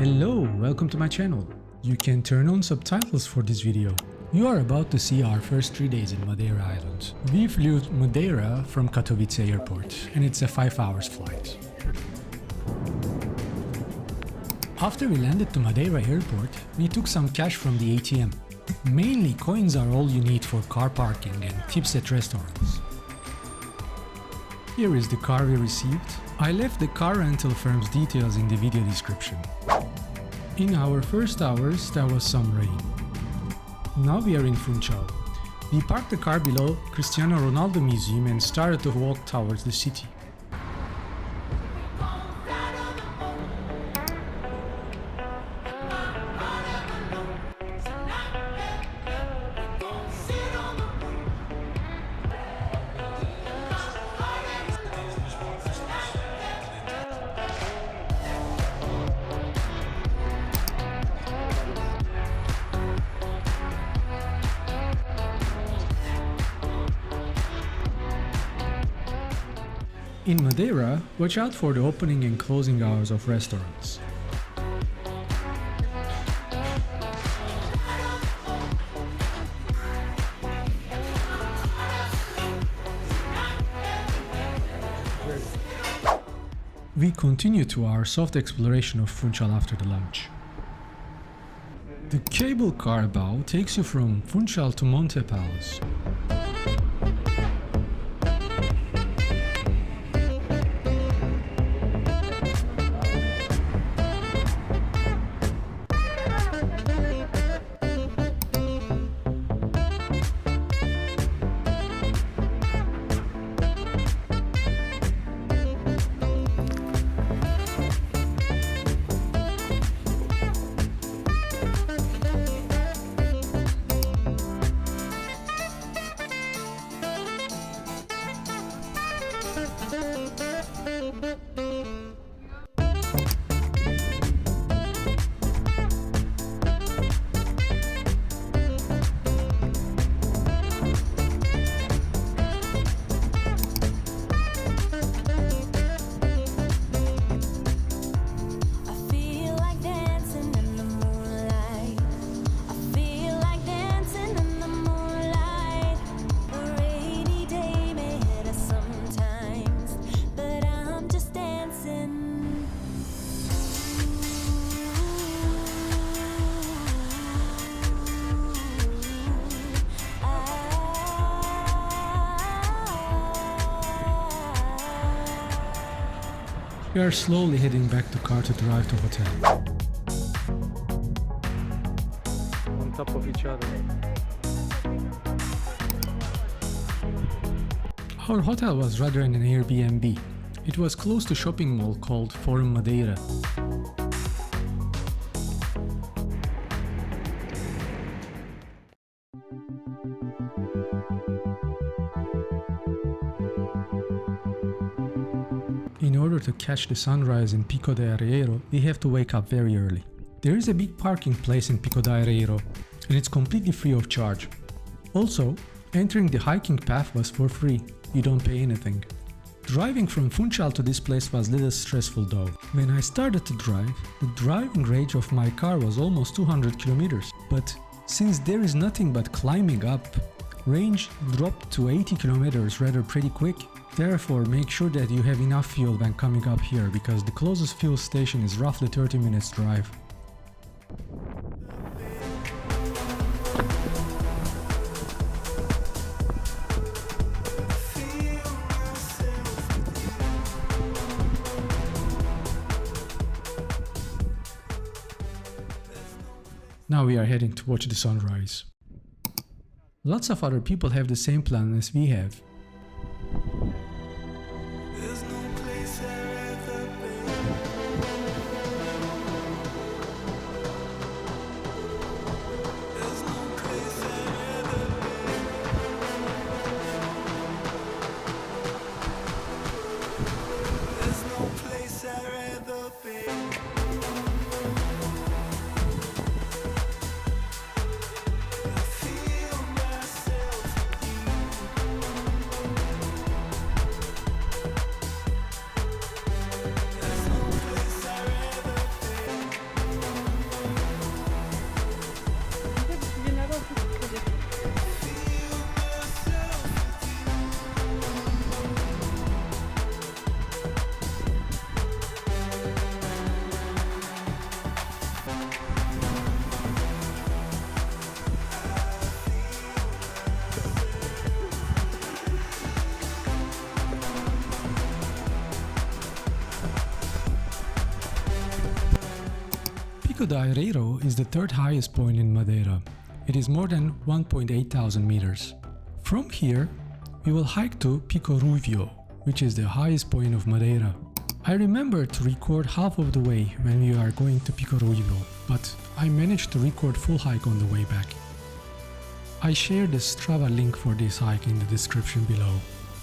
Hello, welcome to my channel. You can turn on subtitles for this video. You are about to see our first 3 days in Madeira Island. We flew Madeira from Katowice airport and it's a 5 hours flight. After we landed to Madeira airport, we took some cash from the ATM. Mainly coins are all you need for car parking and tips at restaurants. Here is the car we received. I left the car rental firm's details in the video description. In our first hours there was some rain. Now we are in Funchal. We parked the car below Cristiano Ronaldo museum and started to walk towards the city. In Madeira, watch out for the opening and closing hours of restaurants. We continue to our soft exploration of Funchal after the lunch. The cable car above takes you from Funchal to Monte Palace. We are slowly heading back to car to drive to hotel. On top of each other. Our hotel was rather an Airbnb. It was close to shopping mall called Forum Madeira. In order to catch the sunrise in Pico de Areeiro, we have to wake up very early. There is a big parking place in Pico de Areeiro, and it's completely free of charge. Also, entering the hiking path was for free, you don't pay anything. Driving from Funchal to this place was little stressful though. When I started to drive, the driving range of my car was almost 200 kilometers, but since there is nothing but climbing up, range dropped to 80 kilometers rather pretty quick. Therefore, make sure that you have enough fuel when coming up here, because the closest fuel station is roughly 30 minutes drive. Now we are heading to watch the sunrise. Lots of other people have the same plan as we have. Pico de Areeiro is the third highest point in Madeira. It is more than 1.8 thousand meters. From here, we will hike to Pico Ruivo, which is the highest point of Madeira. I remember to record half of the way when we are going to Pico Ruivo, but I managed to record full hike on the way back. I shared the Strava link for this hike in the description below.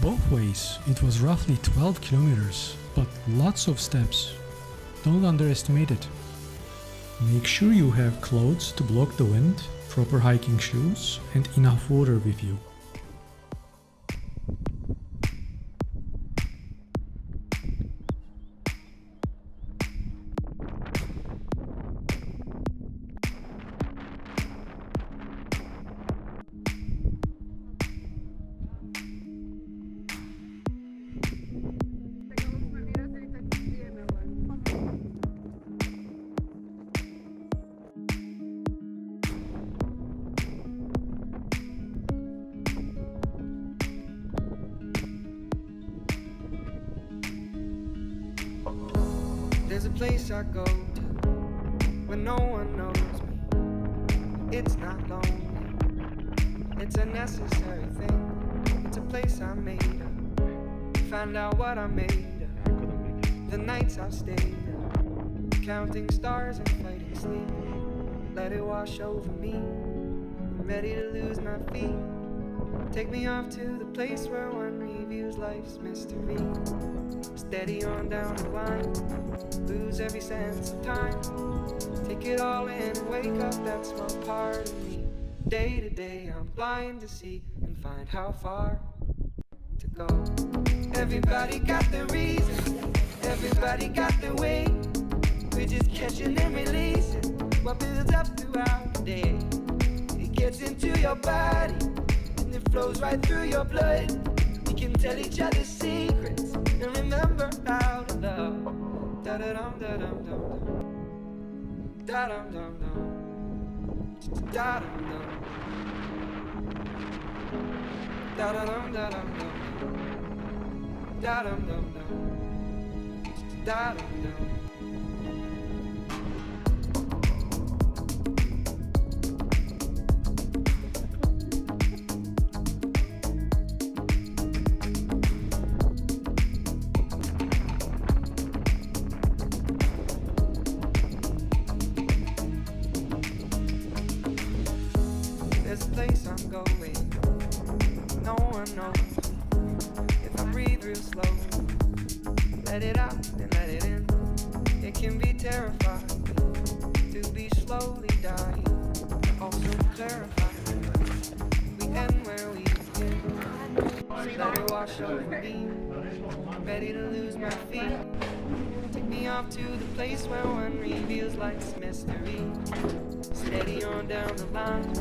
Both ways, it was roughly 12 kilometers, but lots of steps. Don't underestimate it. Make sure you have clothes to block the wind, proper hiking shoes, and enough water with you. There's a place I go to when no one knows me. It's not lonely, it's a necessary thing. It's a place I made up, find out what I made of. The nights I've stayed up, counting stars and fighting sleep. Let it wash over me, I'm ready to lose my feet. Take me off to the place where one reviews life's mystery. Steady on down the line, lose every sense of time. Take it all in and wake up that small part of me. Day to day I'm blind to see and find how far to go. Everybody got their reason, everybody got their way. We're just catching and releasing what builds up throughout the day. It gets into your body and it flows right through your blood. We can tell each other secrets and remember how to love. Da da dum da dum dum da dum dum dum da dum dum da da dum da dum dum da dum dum dum da dum dum. There's a place I'm going, no one knows. If I breathe real slow, let it out and let it in. It can be terrifying to be slowly dying, also clarifying. We end where we begin. Let it wash over me, ready to lose my feet. Take me off to the place where one reveals life's mystery. Steady on down the line,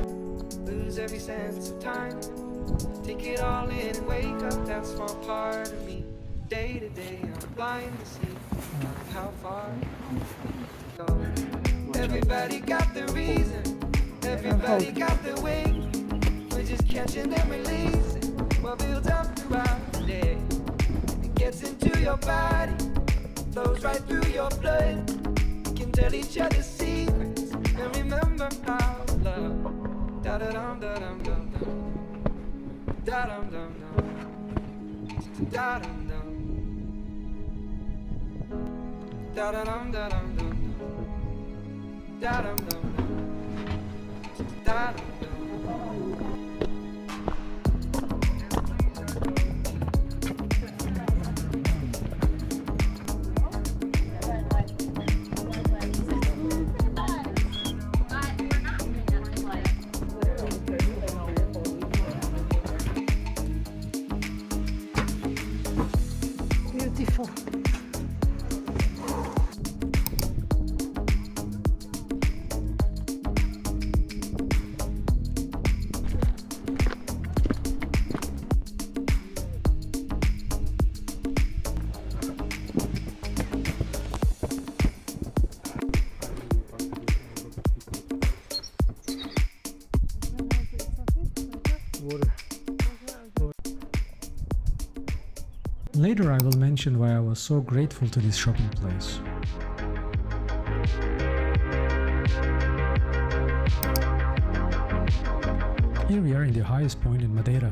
lose every sense of time. Take it all in and wake up that small part of me. Day to day I'm blind to see how far to go. Everybody got their reason, everybody got their way. We're just catching and releasing what builds up throughout the day. It gets into your body, flows right through your blood. We can tell each other secrets and remember how to love. Da da dum da dum dum dum da dum dum dum da dum dum da da dum da dum dum da dum dum da dum dum. Beautiful. Later I will mention why I was so grateful to this shopping place. Here we are in the highest point in Madeira.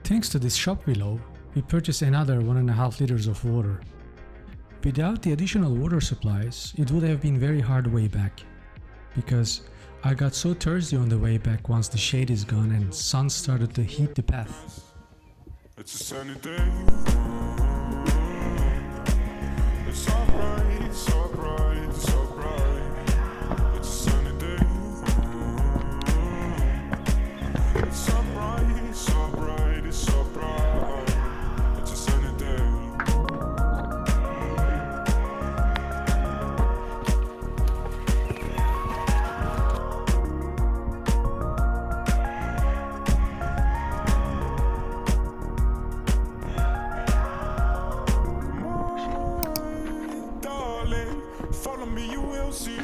Thanks to this shop below, we purchased another 1.5 liters of water. Without the additional water supplies, it would have been very hard way back, because I got so thirsty on the way back once the shade is gone and sun started to heat the path. It's a sunny day. It's so bright, so bright, so bright. It's a sunny day. It's so bright, so bright, it's so bright. It's a sunny day. Follow me, you will see.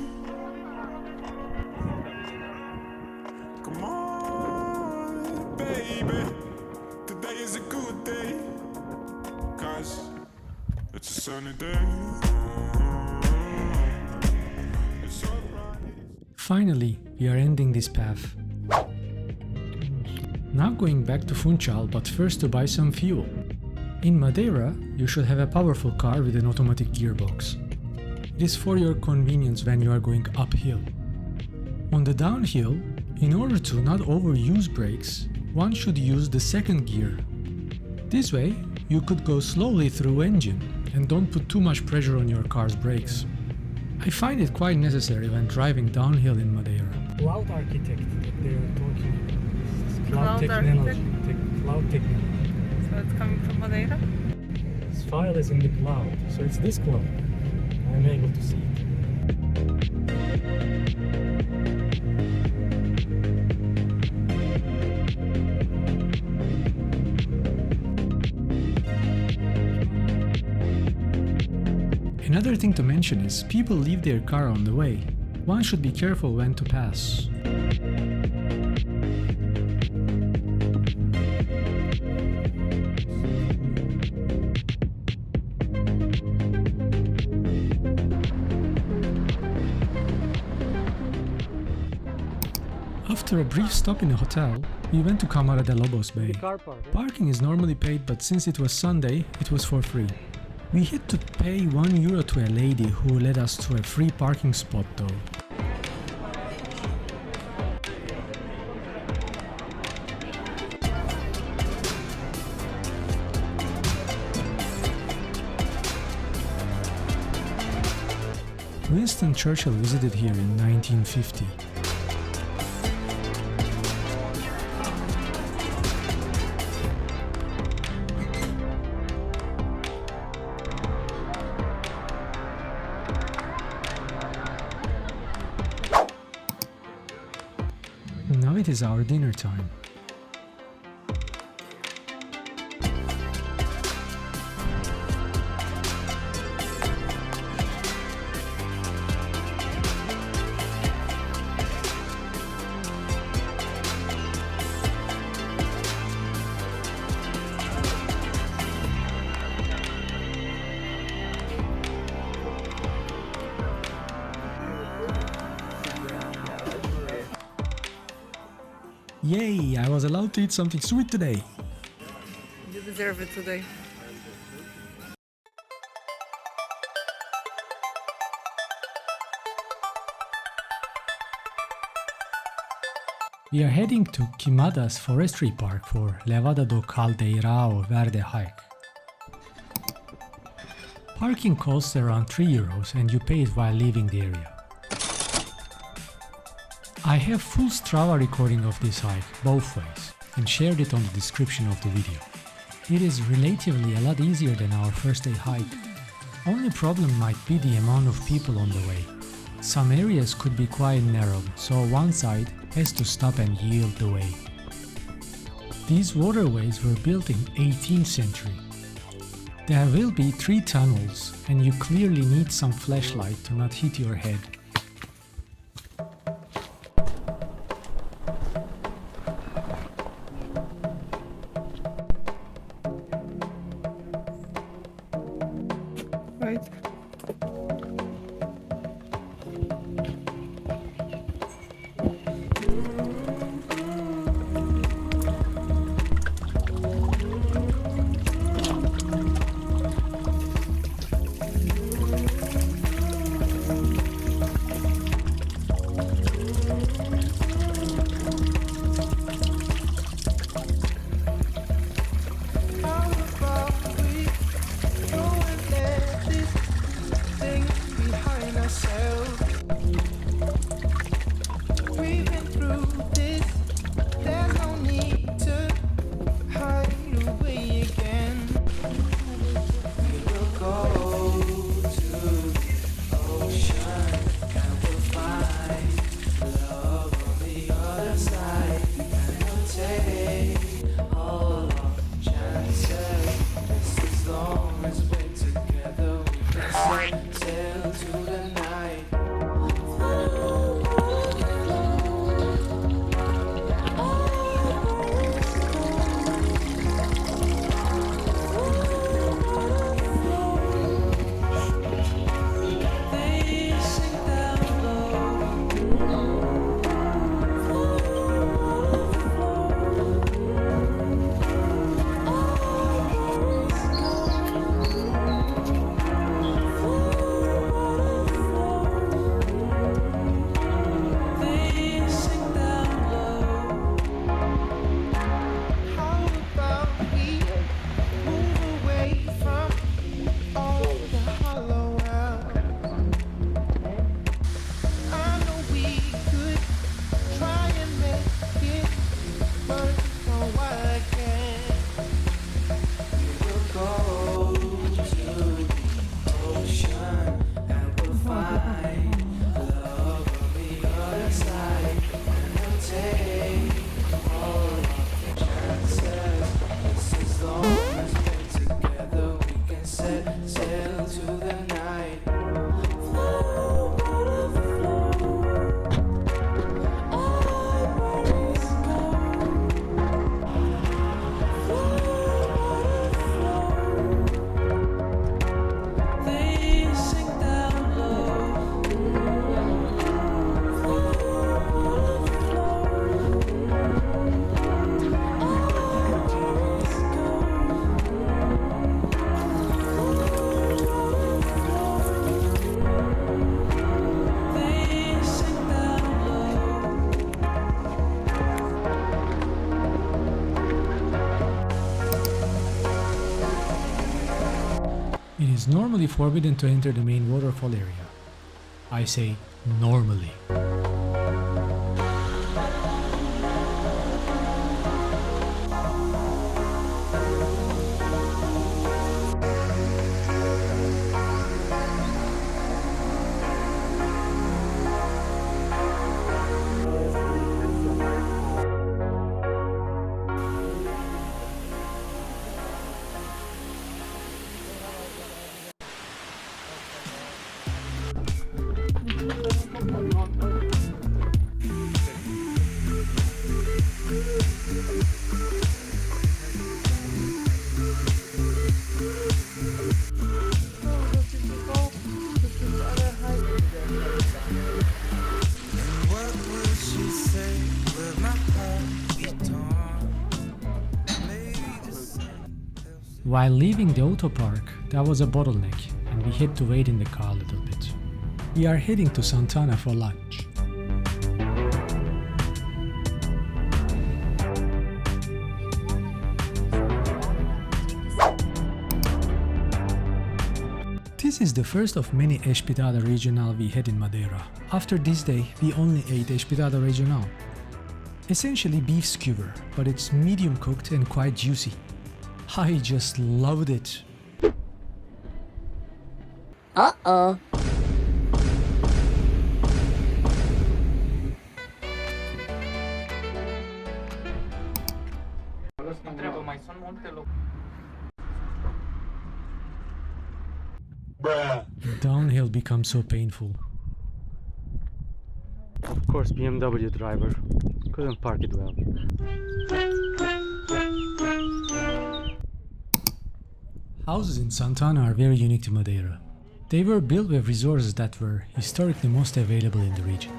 Come on, baby. Today is a good day. 'Cause it's a sunny day. It's so bright. Finally, we are ending this path. Now going back to Funchal, but first to buy some fuel. In Madeira, you should have a powerful car with an automatic gearbox. It is for your convenience when you are going uphill. On the downhill, in order to not overuse brakes, one should use the second gear. This way, you could go slowly through engine and don't put too much pressure on your car's brakes. I find it quite necessary when driving downhill in Madeira. Cloud architect that they are talking about. Cloud technology. Cloud technology. So it's coming from Madeira? This file is in the cloud, so it's this cloud. I'm able to see it. Another thing to mention is people leave their car on the way. One should be careful when to pass. After a brief stop in a hotel, we went to Camara de Lobos Bay. Parking is normally paid, but since it was Sunday, it was for free. We had to pay €1 to a lady who led us to a free parking spot though. Winston Churchill visited here in 1950. Now it is our dinner time. Yay, I was allowed to eat something sweet today. You deserve it today. We are heading to Queimadas Forestry Park for Levada do Caldeirão Verde hike. Parking costs around €3 and you pay it while leaving the area. I have full Strava recording of this hike, both ways, and shared it on the description of the video. It is relatively a lot easier than our first day hike. Only problem might be the amount of people on the way. Some areas could be quite narrow, so one side has to stop and yield the way. These waterways were built in 18th century. There will be 3 tunnels, and you clearly need some flashlight to not hit your head. Right. How about we go and let these things behind ourselves? We've been through this. There's no need to hide away again. We will go to the ocean and we'll find love on the other side. And we'll take all our chances. Just as long as we're together, we can sail to the night. They sing down low. They sing down low. How about we move away from all the hollow out? I know we could try and make it work for a while again. We will go to the ocean and we'll find love on the other side. And we'll take all of the chances. Just as long as we're together, we can set sail to the night. Flow, water, flow. Always go. Flow, water, flow. They sing down low. Flow, water, flow. Always go. They sing down low. It is normally forbidden to enter the main waterfall area. I say normally. What will she say? Will my heart be torn? Maybe just While leaving the auto park, there was a bottleneck and we had to wait in the car a little bit. We are heading to Santana for lunch. This is the first of many Espetada Regional we had in Madeira. After this day, we only ate Espetada Regional. Essentially beef skewer, but it's medium cooked and quite juicy. I just loved it. Uh-oh. Downhill becomes so painful. Of course, BMW driver couldn't park it well. Houses in Santana are very unique to Madeira. They were built with resources that were historically most available in the region.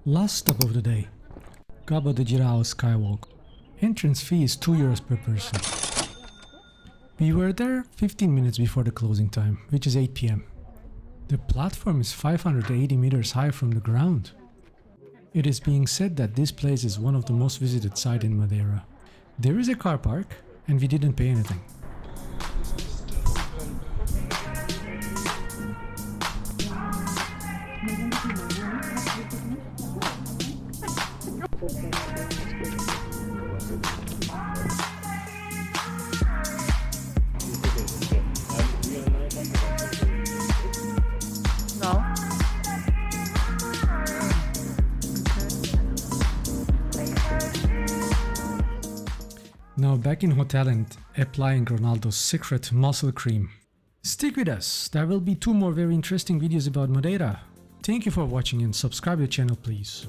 Last stop of the day, Cabo de Girao Skywalk. Entrance fee is €2 per person. We were there 15 minutes before the closing time, which is 8 PM. The platform is 580 meters high from the ground. It is being said that this place is one of the most visited sites in Madeira. There is a car park, and we didn't pay anything. No. Now back in hotel and applying Ronaldo's secret muscle cream. Stick with us, there will be 2 more very interesting videos about Madeira. Thank you for watching and subscribe to the channel please.